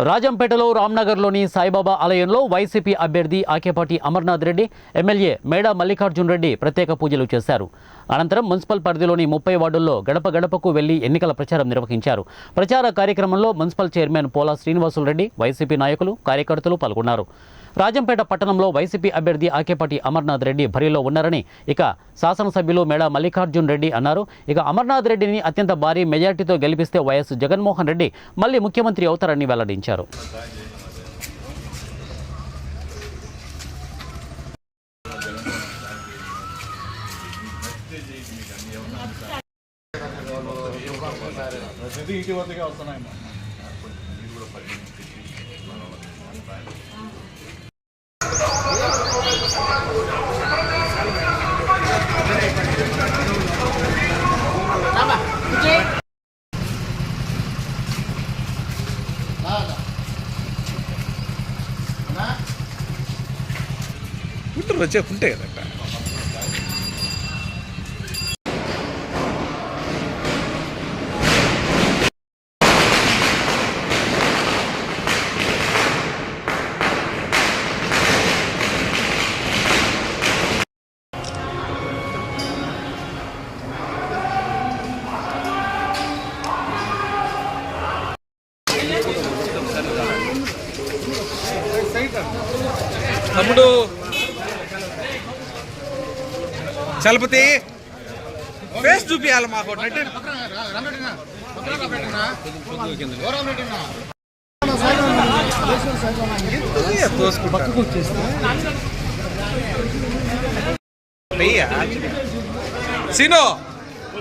రాజంపేటలో రామ్నగర్లోని సాయిబాబా ఆలయంలో వైసీపీ అభ్యర్థి ఆకేపాటి అమర్నాథ్ రెడ్డి, ఎమ్మెల్యే మేడా మల్లికార్జున్ రెడ్డి ప్రత్యేక పూజలు చేశారు. అనంతరం మున్సిపల్ పరిధిలోని 30 వార్డుల్లో గడప గడపకు వెళ్లి ఎన్నికల ప్రచారం నిర్వహించారు. ప్రచార కార్యక్రమంలో మున్సిపల్ చైర్మన్ పోలా శ్రీనివాసులు రెడ్డి, వైసీపీ నాయకులు, కార్యకర్తలు పాల్గొన్నారు. రాజంపేట పట్టణంలో వైసీపీ అభ్యర్థి ఆకేపాటి అమర్నాథ్ రెడ్డి బరిలో ఉన్నారని ఇక శాసనసభ్యులు మేడా మల్లికార్జున్ రెడ్డి అన్నారు. ఇక అమర్నాథ్ రెడ్డిని అత్యంత భారీ మెజార్టీతో గెలిపిస్తే వైఎస్ జగన్మోహన్ రెడ్డి మళ్లీ ముఖ్యమంత్రి అవుతారని వెల్లడించారు. వచ్చే ఉంటే కదట తమ్ముడు చలపతి ఫేస్ చూపియాలి మాకు సీను